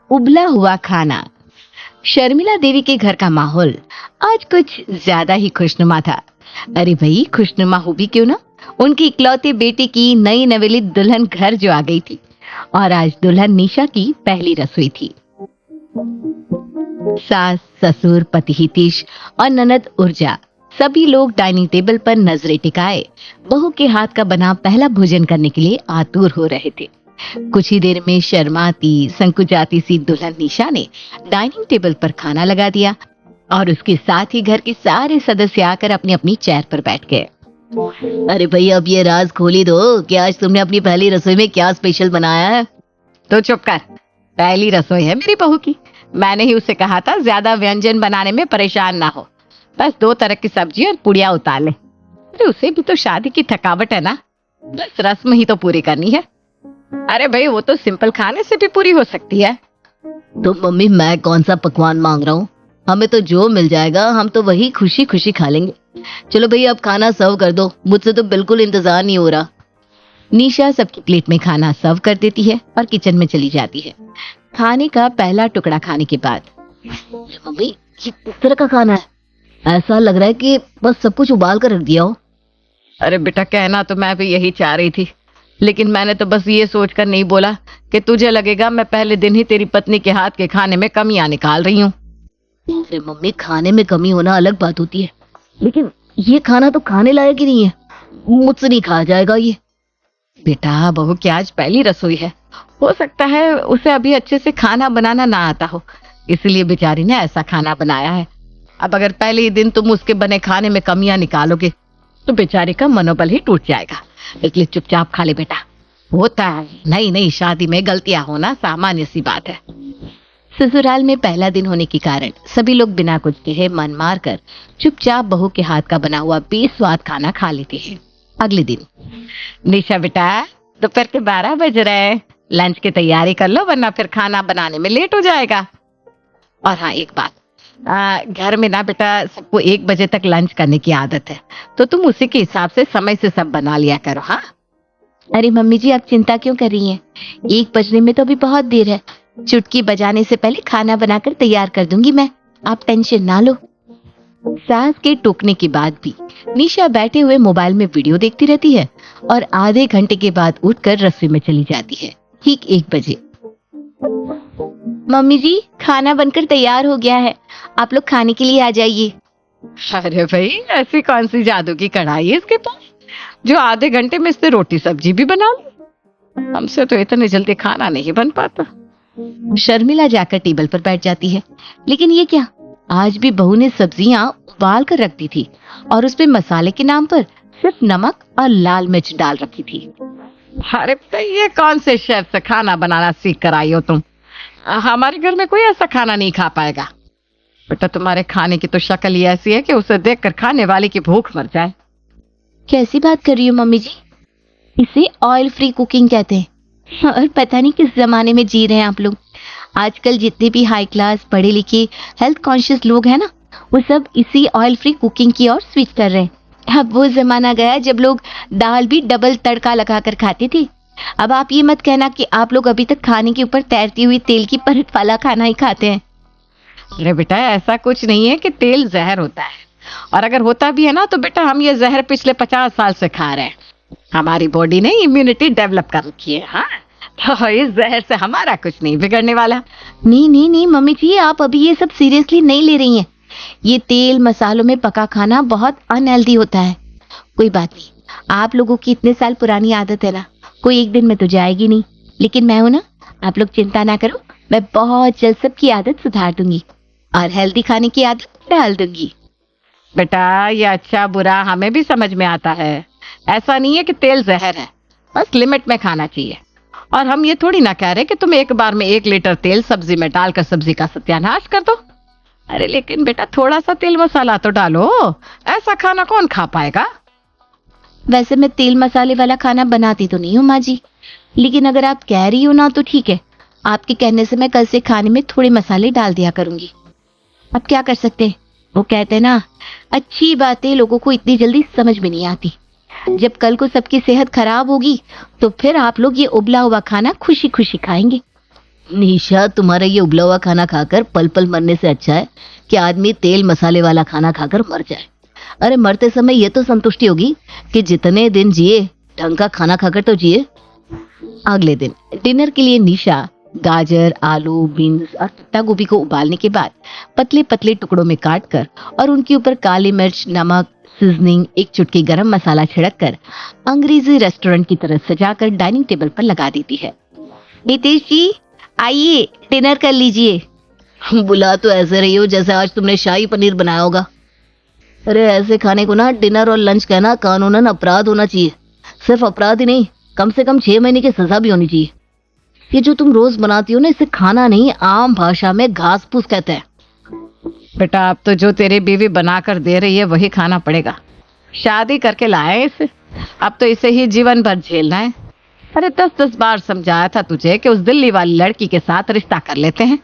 उबला हुआ खाना। शर्मिला देवी के घर का माहौल आज कुछ ज्यादा ही खुशनुमा था। अरे भाई, खुशनुमा हो भी क्यों ना, उनकी इकलौती बेटी की नई नवेली दुल्हन घर जो आ गई थी, और आज दुल्हन निशा की पहली रसोई थी। सास, ससुर, पति हितेश और ननद उर्जा, सभी लोग डाइनिंग टेबल पर नजरें टिकाए बहू के हाथ का बना पहला भोजन करने के लिए आतुर हो रहे थे। कुछ ही देर में शर्माती संकुचाती सी दुल्हन निशा ने डाइनिंग टेबल पर खाना लगा दिया और उसके साथ ही घर के सारे सदस्य आकर अपनी अपनी चेयर पर बैठ गए। अरे भैया, अब ये राज खोली दो कि आज तुमने अपनी पहली रसोई में क्या स्पेशल बनाया है। तो चुप कर, पहली रसोई है मेरी बहू की। मैंने ही उसे कहा था ज्यादा व्यंजन बनाने में परेशान ना हो, बस 2 तरह की सब्जी और पुड़िया उतार ले। अरे उसे भी तो शादी की थकावट है ना, बस रस्म ही तो पूरी करनी है। अरे भाई, वो तो सिंपल खाने से भी पूरी हो सकती है। तो मम्मी, मैं कौन सा पकवान मांग रहा हूँ, हमें तो जो मिल जाएगा हम तो वही खुशी खुशी खा लेंगे। चलो भैया, अब खाना सर्व कर दो, मुझसे तो बिल्कुल इंतजार नहीं हो रहा। निशा सबकी प्लेट में खाना सर्व कर देती है और किचन में चली जाती है। खाने का पहला टुकड़ा खाने के बाद, मम्मी ये किस तरह का खाना है, ऐसा लग रहा है कि बस सब कुछ उबाल कर रख दिया हो। अरे बेटा, कहना तो मैं भी यही चाह रही थी, लेकिन मैंने तो बस ये सोचकर नहीं बोला कि तुझे लगेगा मैं पहले दिन ही तेरी पत्नी के हाथ के खाने में कमियां निकाल रही हूँ। अरे मम्मी, खाने में कमी होना अलग बात होती है, लेकिन ये खाना तो खाने लायक ही नहीं है, मुझसे नहीं खाया जाएगा ये। बेटा, बहू की आज पहली रसोई है, हो सकता है उसे अभी अच्छे से खाना बनाना ना आता हो, इसलिए बेचारी ने ऐसा खाना बनाया है। अब अगर पहले ही दिन तुम उसके बने खाने में कमियां निकालोगे तो बेचारी का मनोबल ही टूट जाएगा, इसलिए चुपचाप खा ले बेटा। होता है, नई नई शादी में गलतियां होना सामान्य सी बात है। ससुराल में पहला दिन होने के कारण सभी लोग बिना कुछ कहे मन मार कर चुपचाप बहू के हाथ का बना हुआ बेस्वाद खाना खा लेते हैं। अगले दिन, निशा बेटा, दोपहर के 12 बज रहे हैं, लंच की तैयारी कर लो, वरना फिर खाना बनाने में लेट हो जाएगा। और हाँ, एक बात, घर में ना बेटा सबको 1 बजे तक लंच करने की आदत है, तो तुम उसी के हिसाब से समय से सब बना लिया करो। हाँ। अरे मम्मी जी, आप चिंता क्यों कर रही हैं? 1 बजने में तो अभी बहुत देर है, चुटकी बजाने से पहले खाना बनाकर तैयार कर दूंगी मैं, आप टेंशन ना लो। सास के टोकने के बाद भी निशा बैठे हुए मोबाइल में वीडियो देखती रहती है और आधे घंटे के बाद उठकर रसोई में चली जाती है। ठीक 1 बजे, मम्मी जी खाना बनकर तैयार हो गया है, आप लोग खाने के लिए आ जाइए। अरे भाई, ऐसी कौन सी जादू की कढ़ाई है इसके पास जो आधे घंटे में इससे रोटी सब्जी भी बना लो? हमसे तो इतने जल्दी खाना नहीं बन पाता। शर्मिला जाकर टेबल पर बैठ जाती है, लेकिन ये क्या, आज भी बहू ने सब्जियां उबाल कर रख दी थी और उसपे मसाले के नाम पर सिर्फ नमक और लाल मिर्च डाल रखी थी। अरे ये कौन से शेफ से खाना बनाना सीख कर आई हो तुम? हमारे घर में कोई ऐसा खाना नहीं खा पाएगा। बेटा, तुम्हारे खाने की तो शक्ल ही ऐसी है कि उसे देखकर खाने वाले की भूख मर जाए। कैसी बात कर रही हो मम्मी जी, इसे ऑयल फ्री कुकिंग कहते हैं, और पता नहीं किस जमाने में जी रहे हैं आप लोग। आजकल जितने भी हाई क्लास पढ़े लिखे हेल्थ कॉन्शियस लोग हैं ना, वो सब इसी ऑयल फ्री कुकिंग की ओर स्विच कर रहे हैं। अब वो जमाना गया जब लोग दाल भी डबल तड़का लगाकर खाते थे। अब आप ये मत कहना कि आप लोग अभी तक खाने के ऊपर तैरती हुई तेल की परत वाला खाना ही खाते हैं। अरे बेटा, ऐसा कुछ नहीं है कि तेल जहर होता है, और अगर होता भी है ना तो बेटा हम ये जहर पिछले 50 साल से खा रहे हैं। हमारी बॉडी ने इम्यूनिटी डेवलप कर रखी है। हाँ, तो इस जहर से हमारा कुछ नहीं बिगड़ने वाला। नहीं नहीं नहीं मम्मी जी, आप अभी ये सब सीरियसली नहीं ले रही हैं। ये तेल मसालों में पका खाना बहुत अनहेल्दी होता है। कोई बात नहीं, आप लोगों की इतने साल पुरानी आदत है ना, कोई एक दिन में तो जाएगी नहीं, लेकिन मैं हूं ना, आप लोग चिंता ना करो, मैं बहुत जल्द सबकी आदत सुधार दूंगी और हेल्दी खाने की आदत डाल दूंगी। बेटा, ये अच्छा बुरा हमें भी समझ में आता है, ऐसा नहीं है कि तेल जहर है, बस लिमिट में खाना चाहिए। और हम ये थोड़ी ना कह रहे कि तुम एक बार में 1 लीटर तेल सब्जी में डालकर सब्जी का सत्यानाश कर दो। अरे लेकिन बेटा, थोड़ा सा तेल मसाला तो डालो, ऐसा खाना कौन खा पाएगा? वैसे मैं तेल मसाले वाला खाना बनाती तो नहीं हूँ माँ जी, लेकिन अगर आप कह रही हो ना तो ठीक है, आपके कहने से मैं कल से खाने में थोड़े मसाले डाल दिया करूंगी। अब क्या कर सकते हैं, वो कहते हैं ना, अच्छी बातें लोगों को इतनी जल्दी समझ में नहीं आती। जब कल को सबकी सेहत खराब होगी तो फिर आप लोग ये उबला हुआ खाना खुशी खुशी खाएंगे। निशा, तुम्हारा ये उबला हुआ खाना खाकर पल पल मरने से अच्छा है कि आदमी तेल मसाले वाला खाना खाकर मर जाए। अरे मरते समय ये तो संतुष्टि होगी कि जितने दिन जिए ढंग का खाना खाकर तो जिए। अगले दिन डिनर के लिए निशा गाजर, आलू, बीन्स और पत्ता गोभी को उबालने के बाद पतले पतले टुकड़ों में काट कर और उनके ऊपर काली मिर्च, नमक, सीजनिंग, एक चुटकी गरम मसाला छिड़क कर अंग्रेजी रेस्टोरेंट की तरह सजाकर डाइनिंग टेबल पर लगा देती है। नितेश जी, आइए डिनर कर लीजिए। बुला तो ऐसे रही हो जैसे आज तुमने शाही पनीर बनाया होगा। अरे ऐसे खाने को ना डिनर और लंच कहना कानूनन अपराध होना चाहिए। सिर्फ अपराध ही नहीं, कम से कम 6 महीने की सजा भी होनी चाहिए। ये जो तुम रोज बनाती हो ना, इसे खाना नहीं, आम भाषा में घास फूस कहते हैं। बेटा, अब तो जो तेरी बीवी बना कर दे रही है वही खाना पड़ेगा। शादी करके लाए इसे, अब तो इसे ही जीवन भर झेलना है। अरे 10-10 बार समझाया था तुझे कि उस दिल्ली वाली लड़की के साथ रिश्ता कर लेते हैं।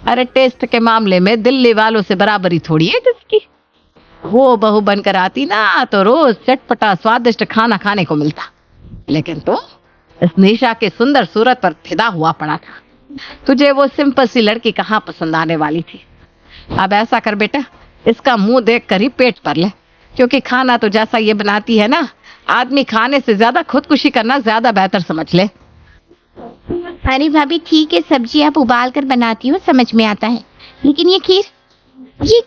अरे टेस्ट के मामले में दिल्ली वालों से बराबरी थोड़ी है किसकी। वो बहू बनकर आती ना तो रोज चटपटा स्वादिष्ट खाना खाने को मिलता, लेकिन तो इस निशा के सुंदर सूरत पर फिदा हुआ पड़ा था। तुझे वो सिंपल सी लड़की कहाँ पसंद आने वाली थी। अब ऐसा कर बेटा, इसका मुंह देख कर ही पेट भर ले, क्योंकि खाना तो जैसा ये बनाती है ना, आदमी खाने से ज्यादा खुदकुशी करना ज्यादा बेहतर समझ ले। अरे भाभी ठीक है, सब्जी आप उबाल कर बनाती हो, समझ में आता है, लेकिन ये खीर, ये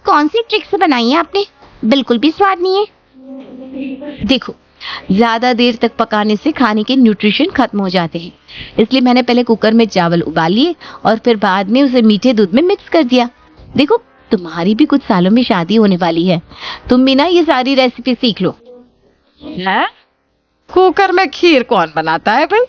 कौन सी ट्रिक से बनाई है आपने? बिल्कुल भी स्वाद नहीं है। देखो, ज्यादा देर तक पकाने से खाने के न्यूट्रिशन खत्म हो जाते हैं, इसलिए मैंने पहले कुकर में चावल उबाल लिए और फिर बाद में उसे मीठे दूध में मिक्स कर दिया। देखो, तुम्हारी भी कुछ सालों में शादी होने वाली है, तुम भी ना ये सारी रेसिपी सीख लो। है? कुकर में खीर कौन बनाता है भाई?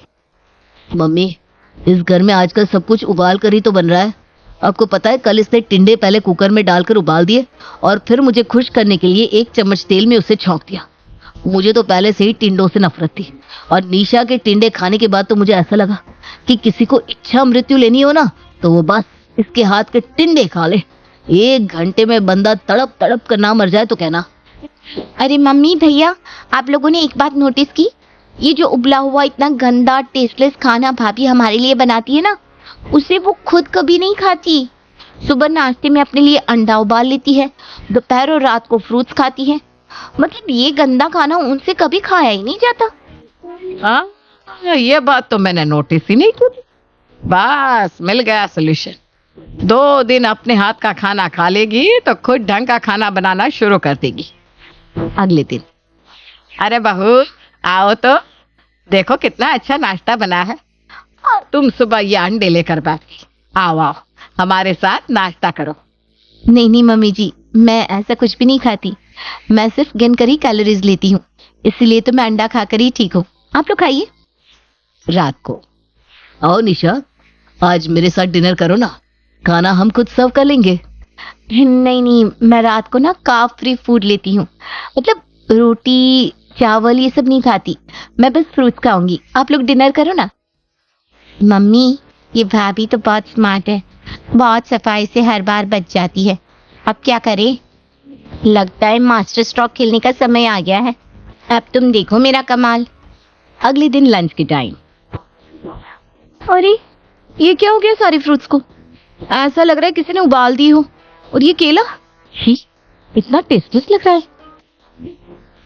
मम्मी, इस घर में आजकल सब कुछ उबाल कर ही तो बन रहा है। आपको पता है, कल इसने टिंडे पहले कुकर में डालकर उबाल दिए और फिर मुझे खुश करने के लिए 1 चम्मच तेल में उसे छौंक दिया। मुझे तो पहले से ही टिंडों से नफरत थी, और निशा के टिंडे खाने के बाद तो मुझे ऐसा लगा कि किसी को इच्छा मृत्यु लेनी हो ना तो वो बस इसके हाथ के टिंडे खा ले। 1 घंटे में बंदा तड़प तड़प कर ना मर जाए तो कहना। अरे मम्मी भैया, आप लोगों ने एक बात नोटिस की? ये जो उबला हुआ इतना गंदा टेस्टलेस खाना भाभी हमारे लिए बनाती है ना, उसे वो खुद कभी नहीं खाती। सुबह नाश्ते में अपने लिए अंडा उबाल लेती है, दोपहर और रात को फ्रूट्स खाती है। मतलब ये गंदा खाना उनसे कभी खाया ही नहीं जाता। हाँ, ये बात तो मैंने नोटिस ही नहीं की। बस मिल गया सोल्यूशन। 2 दिन अपने हाथ का खाना खा लेगी तो खुद ढंग का खाना बनाना शुरू कर देगी। अगले दिन, अरे बहू आओ तो, देखो कितना अच्छा नाश्ता बना है। और तुम सुबह ये अंडे लेकर बैठी। आओ आओ, हमारे साथ नाश्ता करो। नहीं नहीं मम्मी जी, मैं ऐसा कुछ भी नहीं खाती। मैं सिर्फ गिन कर ही कैलोरीज लेती हूँ, इसलिए तो मैं अंडा खाकर ही ठीक हूँ। आप लोग खाइए। रात को, आओ निशा, आज मेरे साथ डिनर करो ना, खाना हम खुद सर्व कर लेंगे। नहीं नहीं, मैं रात को ना कार्ब फ्री फूड लेती हूँ। मतलब रोटी चावल ये सब नहीं खाती, मैं बस फ्रूट्स खाऊंगी। आप लोग डिनर करो ना। मम्मी, ये भाभी तो बहुत स्मार्ट है, बहुत सफाई से हर बार बच जाती है। अब क्या करें? लगता है मास्टर स्ट्रोक खेलने का समय आ गया है। अब तुम देखो मेरा कमाल। अगले दिन लंच के टाइम, अरे ये क्या हो गया सारे फ्रूट्स को? ऐसा लग रहा है किसी ने उबाल दी हो। और ये केला, ही इतना टेस्टलेस लग रहा है।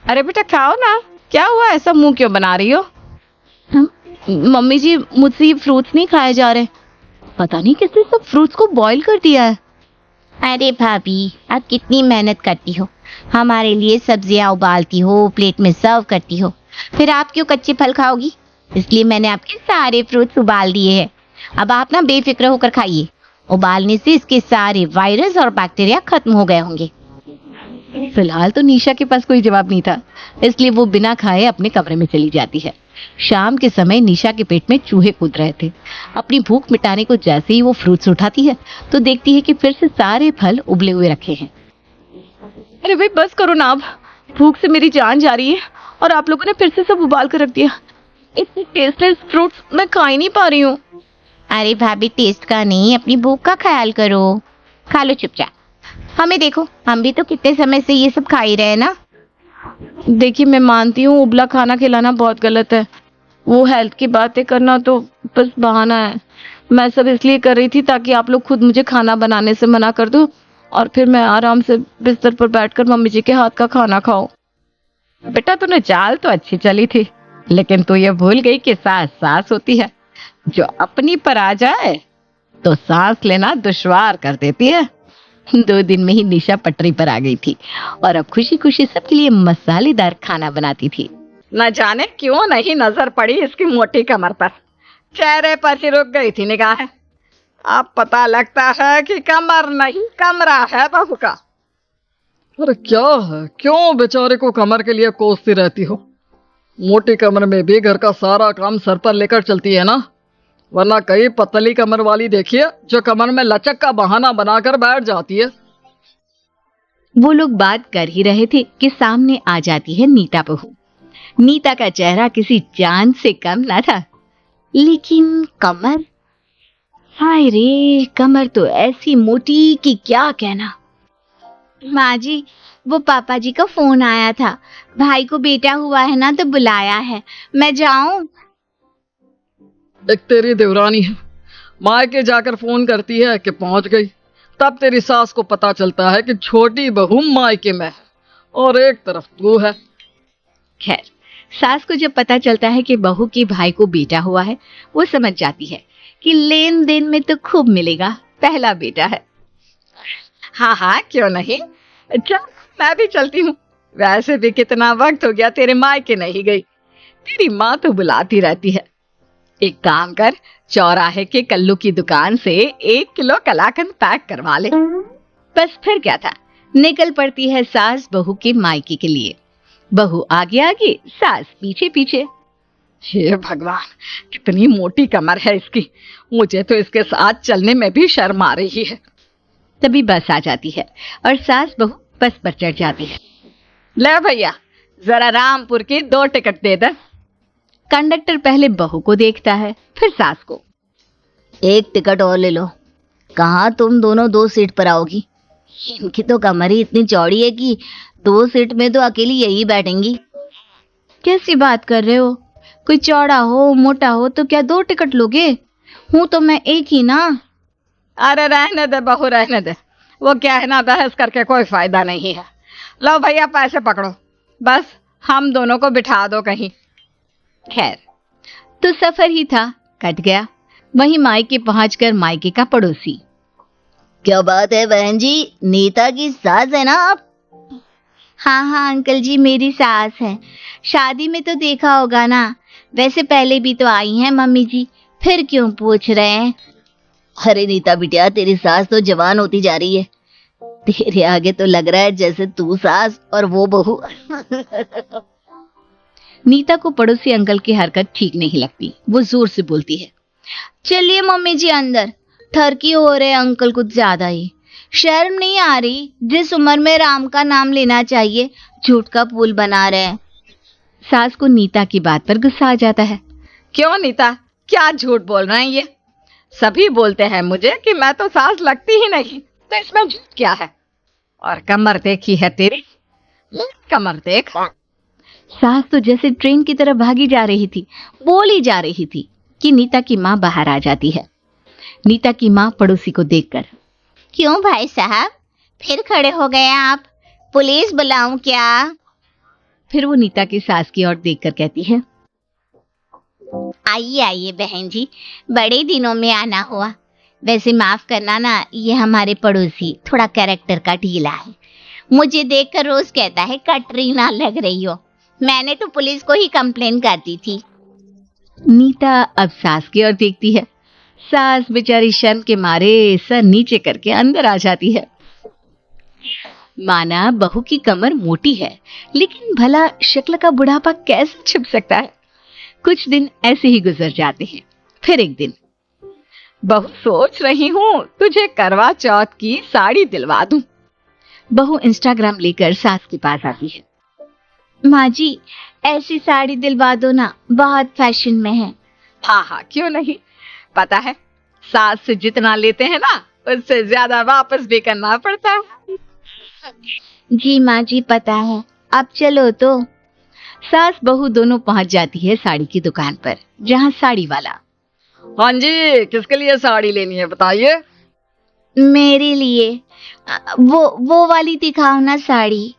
अरे बेटा खाओ ना, क्या हुआ, ऐसा मुंह क्यों बना रही हो? मम्मी जी, मुझसे ये फ्रूट्स नहीं खाए जा रहे। पता नहीं किसने सब फ्रूट्स को बॉईल कर दिया है। अरे भाभी, आप कितनी मेहनत करती हो, हमारे लिए सब्जियां उबालती हो, प्लेट में सर्व करती हो, फिर आप क्यों कच्चे फल खाओगी? इसलिए मैंने आपके सारे फ्रूट्स उबाल दिए हैं। अब आप ना बेफिक्र होकर खाइए। उबालने से इसके सारे वायरस और बैक्टीरिया खत्म हो गए होंगे। फिलहाल तो निशा के पास कोई जवाब नहीं था, इसलिए वो बिना खाए अपने कमरे में चली जाती है। शाम के समय निशा के पेट में चूहे कूद रहे थे। अपनी भूख मिटाने को जैसे ही वो फ्रूट्स उठाती है तो देखती है कि फिर से सारे फल उबले हुए रखे हैं। अरे भाई बस करो ना, अब भूख से मेरी जान जा रही है और आप लोगों ने फिर से सब उबाल कर रख दिया। इतने टेस्टलेस फ्रूट्स मैं खा ही नहीं पा रही हूँ। अरे भाभी, टेस्ट का नहीं, अपनी भूख का ख्याल करो। खा लो चुपचाप। हमें देखो, हम भी तो कितने समय से ये सब खा ही रहे हैं ना। देखिए, मैं मानती हूँ उबला खाना खिलाना बहुत गलत है, वो हेल्थ की बातें करना तो बस बहाना है, मैं सब इसलिए कर रही थी ताकि आप लोग खुद मुझे खाना बनाने से मना कर दो और फिर मैं आराम से बिस्तर पर बैठकर मम्मी जी के हाथ का खाना खाऊं। बेटा तूने चाल तो अच्छी चली थी, लेकिन तू ये भूल गई कि सास सास होती है, जो अपनी पर आ जाए तो सांस लेना दुश्वार कर देती है। 2 दिन में ही निशा पटरी पर आ गई थी और अब खुशी खुशी सबके लिए मसालेदार खाना बनाती थी। न जाने क्यों नहीं नजर पड़ी इसकी मोटी कमर पर, चेहरे पर ही रुक गई थी निगाह। अब पता लगता है कि कमर नहीं कमरा है बहू का। अरे क्या है, क्यों बेचारे को कमर के लिए कोसती रहती हो? मोटी कमर में भी घर का सारा काम सर पर लेकर चलती है ना, वरना कई पतली कमर वाली देखिए जो कमर में लचक का बहाना बनाकर बैठ जाती है। वो लोग बात कर ही रहे थे कि सामने आ जाती है नीता बहू। नीता का चेहरा किसी चांद से कम ना था, लेकिन कमर, हाय रे, कमर तो ऐसी मोटी कि क्या कहना। माँ जी, वो पापा जी का फोन आया था, भाई को बेटा हुआ है ना तो बुलाया है, मैं जाऊं? एक तेरी देवरानी है, मायके जाकर फोन करती है कि पहुंच गई, तब तेरी सास को पता चलता है कि छोटी बहू मायके में है और एक तरफ तू है। खैर, सास को जब पता चलता है कि बहू के भाई को बेटा हुआ है, वो समझ जाती है कि लेन देन में तो खूब मिलेगा, पहला बेटा है। हाँ हाँ, क्यों नहीं, चल मैं भी चलती हूँ। वैसे भी कितना वक्त हो गया तेरे मायके नहीं गई, तेरी माँ तो बुलाती रहती है। एक काम कर, चौराहे के कल्लू की दुकान से 1 किलो कलाकंद पैक करवा ले। बस फिर क्या था, निकल पड़ती है सास बहू के मायके के लिए। बहू आगे आगे, सास पीछे पीछे। हे भगवान, कितनी मोटी कमर है इसकी, मुझे तो इसके साथ चलने में भी शर्म आ रही है। तभी बस आ जाती है और सास बहू बस पर चढ़ जाती है। ले भैया, जरा रामपुर की 2 टिकट दे दे। कंडक्टर पहले बहू को देखता है, फिर सास को। एक टिकट और ले लो। कहाँ तुम दोनों 2 सीट पर आओगी? इनकी तो कमर ही इतनी चौड़ी है कि 2 सीट में तो अकेली यही बैठेंगी। कैसी बात कर रहे हो? कोई चौड़ा हो मोटा हो तो क्या 2 टिकट लोगे? हूं तो मैं एक ही ना। अरे रहने दे बहू, रहने दे, वो क्या है ना, बहस करके कोई फायदा नहीं है। लो भैया पैसे पकड़ो, बस हम दोनों को बिठा दो कहीं। खैर, तो सफर ही था, कट गया। वहीं मायके पहुंचकर मायके का पड़ोसी, क्या बात है बहन जी, नीता की सास है ना आप? हाँ हाँ अंकल जी, मेरी सास है। शादी में तो देखा होगा ना, वैसे पहले भी तो आई हैं मम्मी जी, फिर क्यों पूछ रहे हैं? अरे नीता बिटिया, तेरी सास तो जवान होती जा रही है, तेरे आगे तो लग रहा है जैसे तू सास और वो बहू। नीता को पड़ोसी अंकल की हरकत ठीक नहीं लगती, वो जोर से बोलती है, चलिए मम्मी जी अंदर, थरकी हो रहे अंकल कुछ ज्यादा ही। शर्म नहीं आ रही? जिस उम्र में राम का नाम लेना चाहिए, झूठ का पुल बना रहे हैं। सास को नीता की बात पर गुस्सा आ जाता है। क्यों नीता, क्या झूठ बोल रहे हैं ये? सभी बोलते हैं मुझे कि मैं तो सास लगती ही नहीं, तो इसमें झूठ क्या है? और कमर देखी है तेरी, कमर देख। सास तो जैसे ट्रेन की तरफ भागी जा रही थी, बोली जा रही थी कि नीता की माँ बाहर आ जाती है। नीता की माँ पड़ोसी को देखकर, क्यों भाई साहब, फिर खड़े हो गए आप? पुलिस बुलाऊं क्या? फिर वो नीता की सास की ओर देखकर कहती है, आइए आइए बहन जी, बड़े दिनों में आना हुआ। वैसे माफ करना ना, ये हमारे पड़ोसी थोड़ा कैरेक्टर का ढीला है, मुझे देखकर रोज कहता है कटरीना लग रही हो। मैंने तो पुलिस को ही कंप्लेन कर दी थी। नीता अब सास की ओर देखती है। सास बेचारी शर्म के मारे सर नीचे करके अंदर आ जाती है। माना बहू की कमर मोटी है, लेकिन भला शक्ल का बुढ़ापा कैसे छिप सकता है? कुछ दिन ऐसे ही गुजर जाते हैं। फिर एक दिन, बहू सोच रही हूँ तुझे करवा चौथ की साड़ी दिलवा दूं। बहू इंस्टाग्राम लेकर सास के पास आती है। माँ जी, ऐसी साड़ी दिलवा दो ना, बहुत फैशन में है। हाँ हाँ, क्यों नहीं, पता है सास से जितना लेते हैं ना, उससे ज्यादा वापस भी करना पड़ता है। जी माँ जी पता है, अब चलो तो। सास बहू दोनों पहुंच जाती है साड़ी की दुकान पर, जहां साड़ी वाला हाँ जी, किसके लिए साड़ी लेनी है बताइए। मेरे लिए वो वाली दिखाओ ना साड़ी।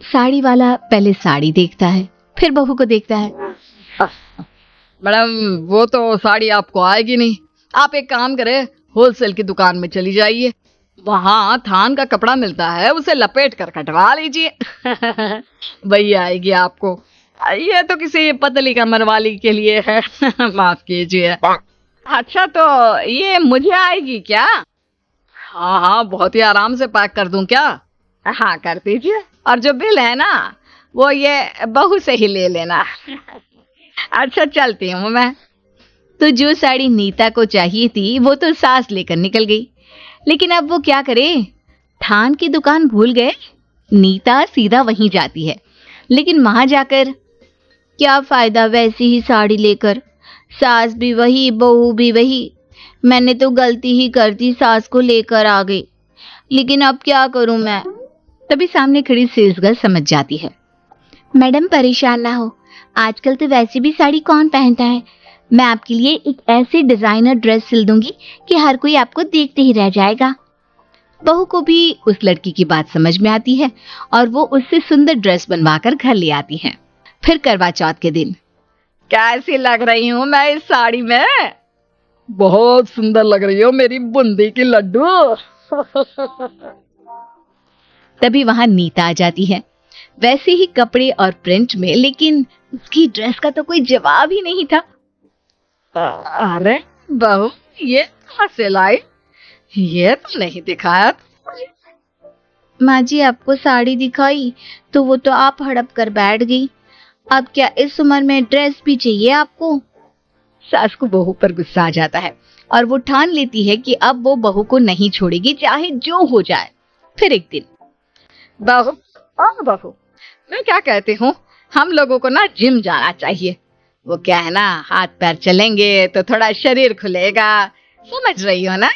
साड़ी वाला पहले साड़ी देखता है, फिर बहू को देखता है। मैडम वो तो साड़ी आपको आएगी नहीं। आप एक काम करें, होलसेल की दुकान में चली जाइए, वहां थान का कपड़ा मिलता है, उसे लपेट कर कटवा लीजिए। वही आएगी आपको। ये तो किसी पतली कमर वाली के लिए है। माफ कीजिए। अच्छा तो ये मुझे आएगी क्या? हाँ हाँ, बहुत ही आराम से पैक कर दूं क्या? हाँ कर दीजिए, और जो बिल है ना वो ये बहू से ही ले लेना। अच्छा चलती हूँ मैं। तो जो साड़ी नीता को चाहिए थी वो तो सास लेकर निकल गई, लेकिन अब वो क्या करे, थान की दुकान भूल गए। नीता सीधा वहीं जाती है, लेकिन वहां जाकर क्या फायदा वैसी ही साड़ी लेकर, सास भी वही बहू भी वही। मैंने तो गलती ही कर दी, सास को लेकर आ गई, लेकिन अब क्या करूं मैं। तभी सामने खड़ी सेल्सगर्ल समझ जाती है। मैडम परेशान ना हो, आजकल तो वैसे भी साड़ी कौन पहनता है। मैं आपके लिए एक ऐसी डिजाइनर ड्रेस सिल दूंगी कि हर कोई आपको देखते ही रह जाएगा। बहू को भी उस लड़की की बात समझ में आती है और वो उससे सुंदर ड्रेस बनवाकर घर ले आती है। फिर करवा चौथ के दिन, कैसी लग रही हूँ मैं इस साड़ी में? बहुत सुंदर लग रही हो मेरी बूंदी की लड्डू। तभी वहां नीता आ जाती है, वैसे ही कपड़े और प्रिंट में, लेकिन उसकी ड्रेस का तो कोई जवाब ही नहीं था। अरे बहू, ये कहाँ से लाई? ये तो नहीं दिखाया। माँ जी आपको साड़ी दिखाई तो वो तो आप हड़प कर बैठ गई। अब क्या इस उम्र में ड्रेस भी चाहिए आपको? सास को बहू पर गुस्सा आ जाता है और वो ठान लेती है कि अब वो बहू को नहीं छोड़ेगी, चाहे जो हो जाए। फिर एक दिन, बहू बहू, मैं क्या कहती हूँ, हम लोगों को ना जिम जाना चाहिए। वो क्या है ना, हाथ पैर चलेंगे तो थोड़ा शरीर खुलेगा, समझ रही हो ना?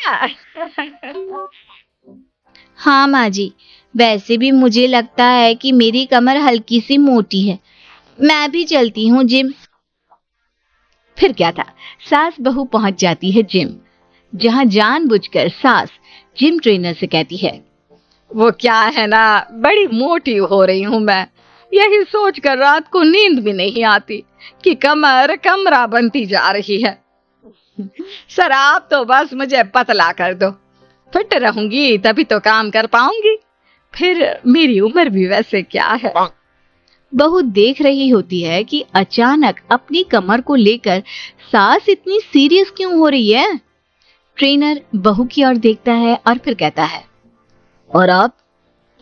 हाँ माँ जी, वैसे भी मुझे लगता है कि मेरी कमर हल्की सी मोटी है, मैं भी चलती हूँ जिम। फिर क्या था, सास बहू पहुंच जाती है जिम, जहां जानबूझकर सास जिम ट्रेनर से कहती है, वो क्या है ना, बड़ी मोटी हो रही हूँ मैं, यही सोचकर रात को नींद भी नहीं आती कि कमर कमरा बनती जा रही है। सर आप तो बस मुझे पतला कर दो, फिट रहूंगी तभी तो काम कर पाऊंगी, फिर मेरी उम्र भी वैसे क्या है। बहू देख रही होती है कि अचानक अपनी कमर को लेकर सास इतनी सीरियस क्यों हो रही है। ट्रेनर बहू की ओर देखता है और फिर कहता है, और आप?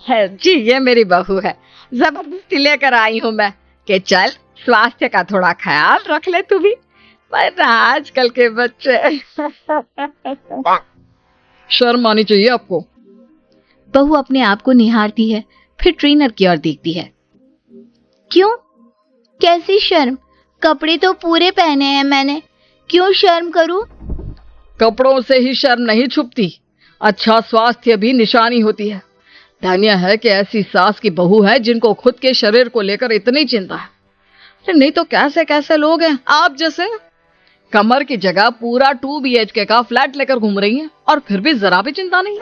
है जी, ये मेरी बहू है, जबरदस्ती लेकर आई हूँ मैं कि चल स्वास्थ्य का थोड़ा ख्याल रख ले तू भी, वरना आजकल के बच्चे। शर्म आनी चाहिए आपको। बहू अपने आप को निहारती है, फिर ट्रेनर की ओर देखती है। क्यों, कैसी शर्म? कपड़े तो पूरे पहने हैं मैंने, क्यों शर्म करूं? कपड़ों से ही शर्म नहीं छुपती, अच्छा स्वास्थ्य भी निशानी होती है। धन्य है कि ऐसी सास की बहू है जिनको खुद के शरीर को लेकर इतनी चिंता है, नहीं तो कैसे कैसे लोग हैं आप जैसे, कमर की जगह पूरा 2 BHK का फ्लैट लेकर घूम रही हैं और फिर भी जरा भी चिंता नहीं।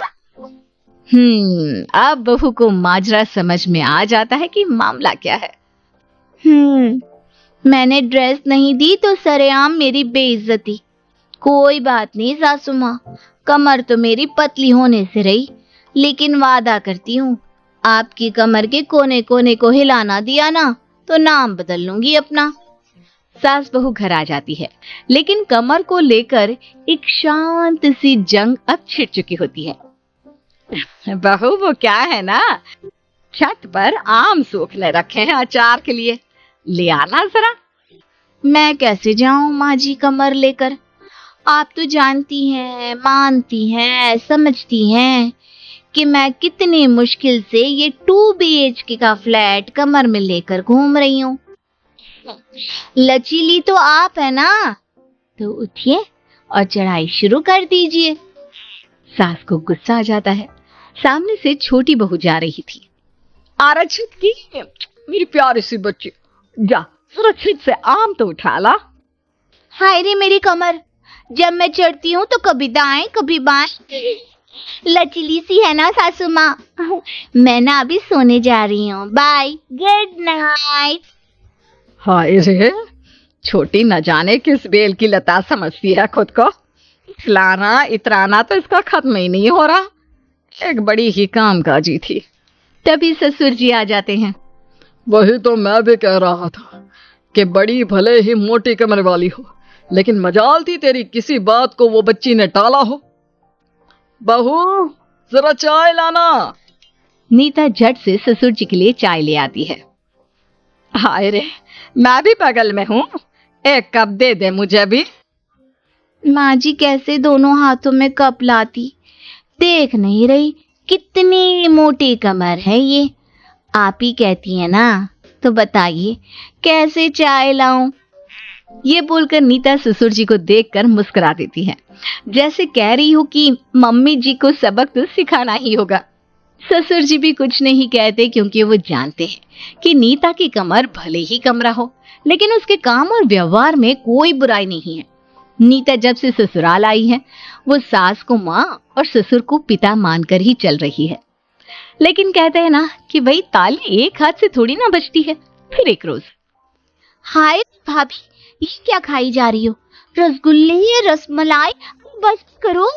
अब बहू को माजरा समझ में आ जाता है कि मामला क्या है। मैंने ड्रेस नहीं दी तो सरेआम मेरी बेइज्जती। कोई बात नहीं सासू माँ, कमर तो मेरी पतली होने से रही, लेकिन वादा करती हूँ आपकी कमर के कोने कोने को हिलाना दिया ना तो नाम बदल लूंगी अपना। सास बहू घर आ जाती है, लेकिन कमर को लेकर एक शांत सी जंग अब छिड़ चुकी होती है। बहू वो क्या है ना, छत पर आम सूखने रखे हैं अचार के लिए, ले आना जरा। मैं कैसे जाऊं माँ जी कमर लेकर, आप तो जानती हैं, मानती हैं, समझती हैं कि मैं कितनी मुश्किल से ये 2 BHK का फ्लैट कमर में लेकर घूम रही हूँ। लचीली तो आप है ना, तो उठिए और चढ़ाई शुरू कर दीजिए। सास को गुस्सा आ जाता है। सामने से छोटी बहू जा रही थी। आरक्षित की मेरी प्यारी सी बच्ची, जा सुरक्षित से आम तो उठा ला। हाय रे मेरी कमर, जब मैं चढ़ती हूँ तो कभी दाएं कभी बाएं। लचीली सी है ना सासू माँ। मैं ना अभी सोने जा रही हूँ, बाय, गुड नाइट। हाय रे, छोटी न जाने किस बेल की लता समझती है खुद को। खिलाना इतराना तो इसका खत्म ही नहीं हो रहा। एक बड़ी ही कामकाजी थी। तभी ससुर जी आ जाते हैं। वही तो मैं भी कह रहा था कि बड़ी भले ही मोटी कमर वाली हो, लेकिन मजाल थी तेरी किसी बात को वो बच्ची ने टाला हो। बहू, जरा चाय लाना। नीता झट से ससुर जी के लिए चाय ले आती है। हाय रे, मैं भी बगल में हूँ, एक कप दे दे मुझे भी। माँ जी कैसे दोनों हाथों में कप लाती, देख नहीं रही कितनी मोटी कमर है ये। आप ही कहती है ना, तो बताइए कैसे चाय लाऊं। ये बोलकर नीता ससुर जी को देखकर मुस्कुरा देती है, जैसे कह रही हो कि मम्मी जी को सबक तो सिखाना ही होगा। ससुर जी भी कुछ नहीं कहते, क्योंकि वो जानते हैं कि नीता की कमर भले ही कमरा हो, लेकिन उसके काम और व्यवहार में कोई बुराई नहीं है। नीता जब से ससुराल आई है, वो सास को माँ और ससुर को पिता मानकर ही चल रही है। लेकिन कहते हैं ना कि भाई ताली एक हाथ से थोड़ी ना बजती है, फिर एक रोज। हाय भाभी, ये क्या खाई जा रही हो? रसगुल्ले, रसमलाई, बस करो।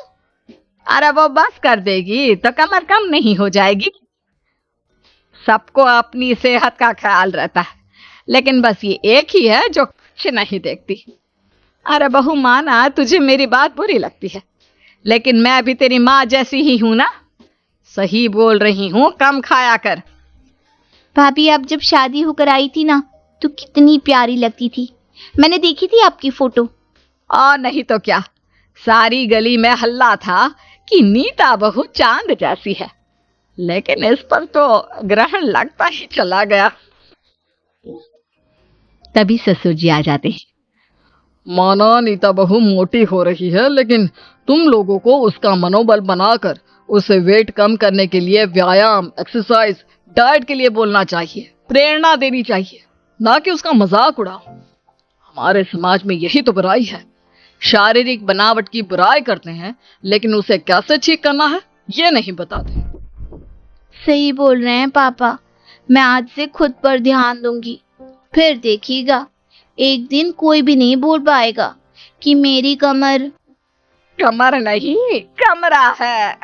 अरे वो बस कर देगी तो कमर कम नहीं हो जाएगी। सबको अपनी सेहत का ख्याल रहता है, लेकिन बस ये एक ही है जो कुछ नहीं देखती। अरे बहू, माना तुझे मेरी बात बुरी लगती है, लेकिन मैं भी तेरी माँ जैसी ही हूं ना। सही बोल रही हूँ, कम खाया कर। भाभी, आप जब शादी होकर आई थी ना, तो कितनी प्यारी लगती थी। मैंने देखी थी आपकी फोटो। और नहीं तो क्या, सारी गली में हल्ला था कि नीता बहू चांद जैसी है, लेकिन इस पर तो ग्रहण लगता ही चला गया। तभी ससुर जी आ जाते हैं। माना नीता बहू मोटी हो रही है, लेकिन तुम लोगों को उसका मनोबल बनाकर उसे वेट कम करने के लिए व्यायाम, एक्सरसाइज, डाइट के लिए बोलना चाहिए, प्रेरणा देनी चाहिए, ना कि उसका मजाक उड़ाओ। हमारे समाज में यही तो बुराई है। शारीरिक बनावट की बुराई करते हैं, लेकिन उसे कैसे ठीक करना है ये नहीं बताते। सही बोल रहे हैं पापा, मैं आज से खुद पर ध्यान दूंगी। फिर देखिएगा, एक दिन कोई भी नहीं बोल पाएगा कि मेरी कमर कमर नहीं, कमरा है।